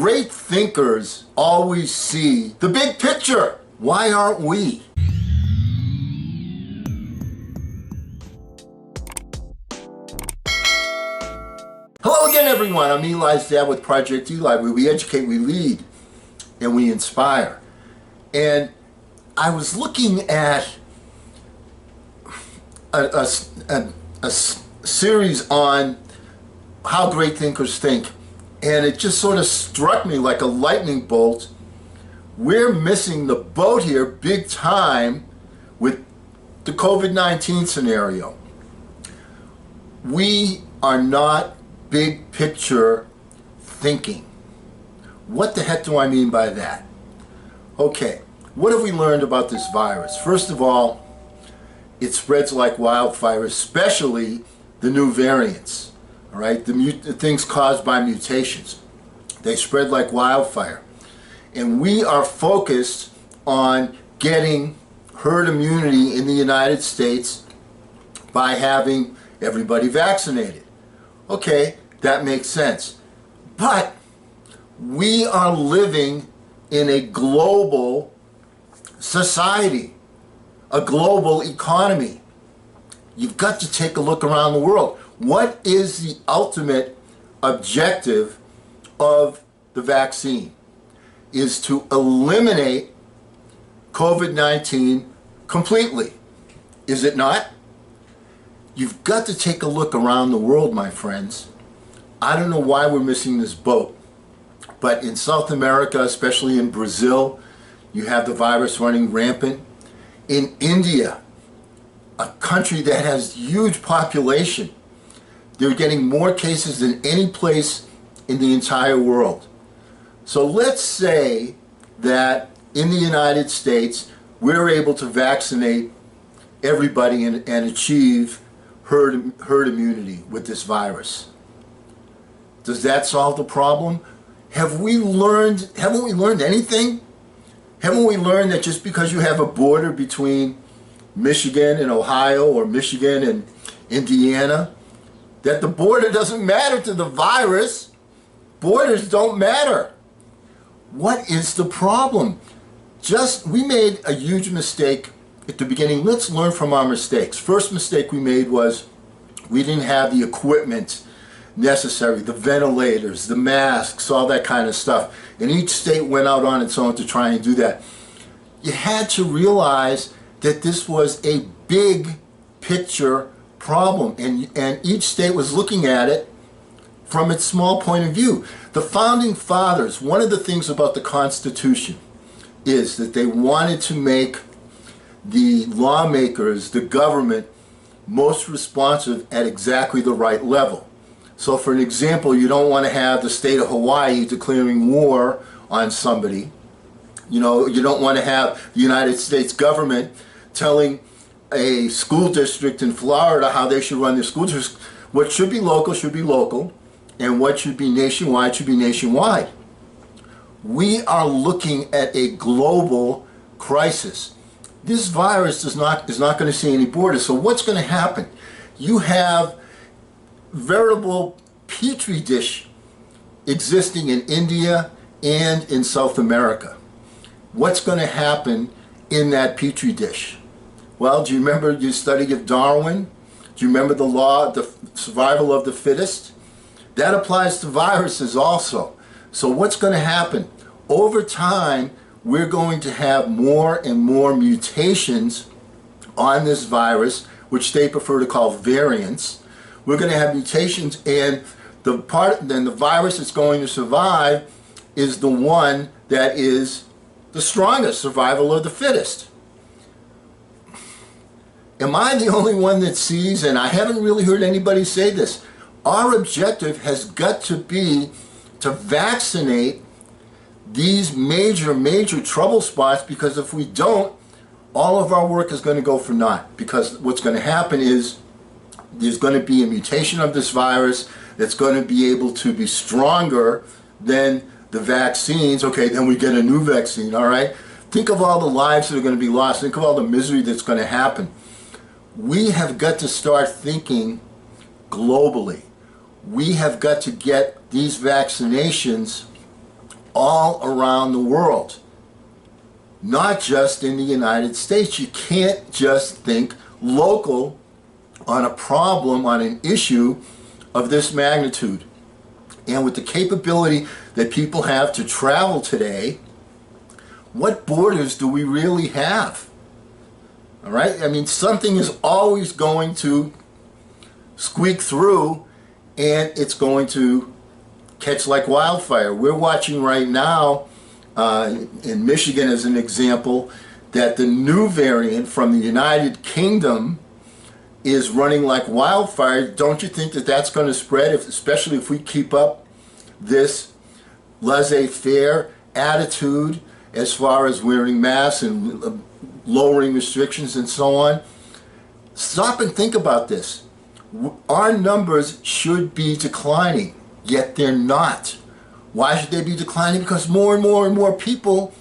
Great thinkers always see the big picture. Why aren't we? Hello again, everyone. I'm Eli's dad with Project Eli, where we educate, we lead, and we inspire. And I was looking at a series on how great thinkers think, and it just sort of struck me like a lightning bolt. We're missing the boat here big time with the COVID-19 scenario. We are not big picture thinking. What the heck do I mean by that? Okay, what have we learned about this virus? First of all, it spreads like wildfire, especially the new variants. All right, the things caused by mutations. They spread like wildfire. And we are focused on getting herd immunity in the United States by having everybody vaccinated. Okay, that makes sense. But we are living in a global society, a global economy. You've got to take a look around the world. What is the ultimate objective of the vaccine? Is to eliminate COVID-19 completely. Is it not? You've got to take a look around the world, my friends. I don't know why we're missing this boat, but in South America, especially in Brazil, you have the virus running rampant. In India, a country that has huge population, they're getting more cases than any place in the entire world. So let's say that in the United States, we're able to vaccinate everybody and achieve herd immunity with this virus. Does that solve the problem? Haven't we learned anything? Haven't we learned that just because you have a border between Michigan and Ohio or Michigan and Indiana, that the border doesn't matter to the virus? Borders don't matter. What is the problem? We made a huge mistake at the beginning. Let's learn from our mistakes. First mistake we made was we didn't have the equipment necessary, the ventilators, the masks, all that kind of stuff. And each state went out on its own to try and do that. You had to realize that this was a big picture problem, and each state was looking at it from its small point of view. The founding fathers, one of the things about the Constitution is that they wanted to make the lawmakers, the government, most responsive at exactly the right level. So for an example, you don't want to have the state of Hawaii declaring war on somebody. You know, you don't want to have the United States government telling a school district in Florida how they should run their school district. What should be local, and what should be nationwide should be nationwide. We are looking at a global crisis. This virus is not going to see any borders. So what's going to happen? You have veritable petri dish existing in India and in South America. What's going to happen in that petri dish? Well, do you remember your study of Darwin? Do you remember the law of the survival of the fittest? That applies to viruses also. So what's going to happen? Over time, we're going to have more and more mutations on this virus, which they prefer to call variants. We're going to have mutations, and the virus that's going to survive is the one that is the strongest, survival of the fittest. Am I the only one that sees, and I haven't really heard anybody say this, our objective has got to be to vaccinate these major trouble spots, because if we don't, all of our work is going to go for naught. Because what's going to happen is there's going to be a mutation of this virus that's going to be able to be stronger than the vaccines. Okay, then we get a new vaccine, all right? Think of all the lives that are going to be lost. Think of all the misery that's going to happen. We have got to start thinking globally. We have got to get these vaccinations all around the world, not just in the United States. You can't just think local on a problem, on an issue of this magnitude. And with the capability that people have to travel today, what borders do we really have? All right? I mean, something is always going to squeak through, and it's going to catch like wildfire. We're watching right now, in Michigan as an example, that the new variant from the United Kingdom is running like wildfire. Don't you think that that's going to spread, especially if we keep up this laissez-faire attitude as far as wearing masks and lowering restrictions and so on? Stop and think about this. Our numbers should be declining, yet they're not. Why should they be declining? Because more and more and more people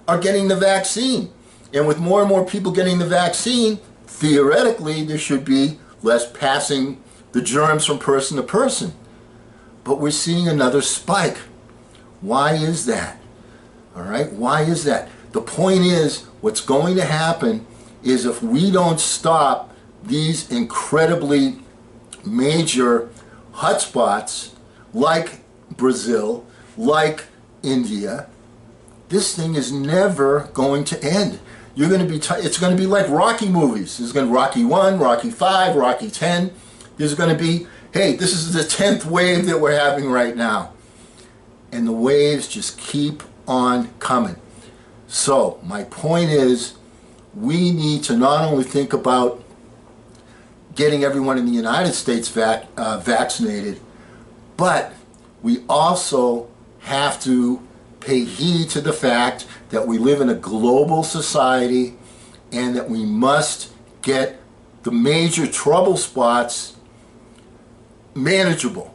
are getting the vaccine. And with more and more people getting the vaccine, theoretically, there should be less passing the germs from person to person. But we're seeing another spike. Why is that? All right, why is that? The point is, what's going to happen is if we don't stop these incredibly major hotspots like Brazil, like India, this thing is never going to end. You're going to be, it's going to be like Rocky movies. There's going to be Rocky 1, Rocky 5, Rocky 10. There's going to be, hey, this is the 10th wave that we're having right now. And the waves just keep on coming. So my point is, we need to not only think about getting everyone in the United States vaccinated, but we also have to pay heed to the fact that we live in a global society and that we must get the major trouble spots manageable.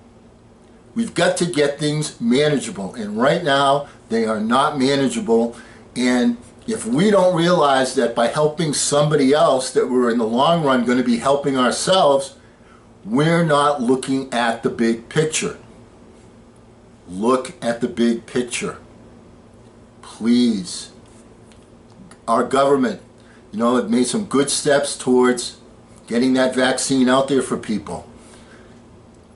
We've got to get things manageable, and right now they are not manageable. And if we don't realize that by helping somebody else that we're in the long run going to be helping ourselves, we're not looking at the big picture. Look at the big picture. Please. Our government, you know, it made some good steps towards getting that vaccine out there for people.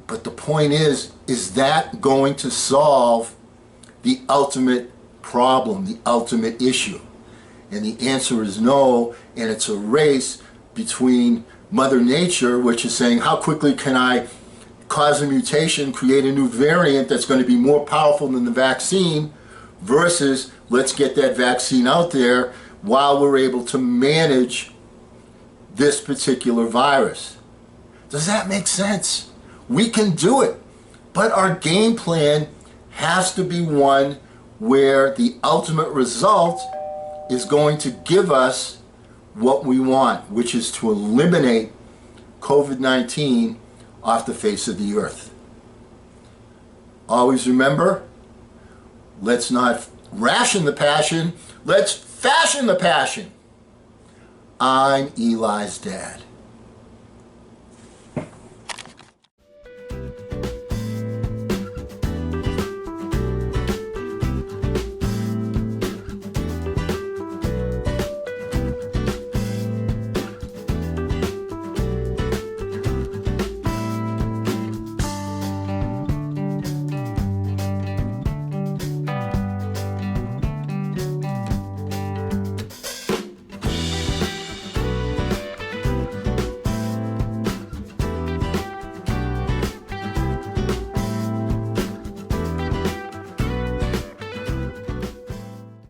But the point is that going to solve the ultimate problem, the ultimate issue? And the answer is no, and it's a race between Mother Nature, which is saying, how quickly can I cause a mutation, create a new variant that's going to be more powerful than the vaccine, versus let's get that vaccine out there while we're able to manage this particular virus. Does that make sense? We can do it, but our game plan has to be one where the ultimate result is going to give us what we want, which is to eliminate COVID-19 off the face of the earth. Always remember, let's not ration the passion, let's fashion the passion. I'm Eli's dad.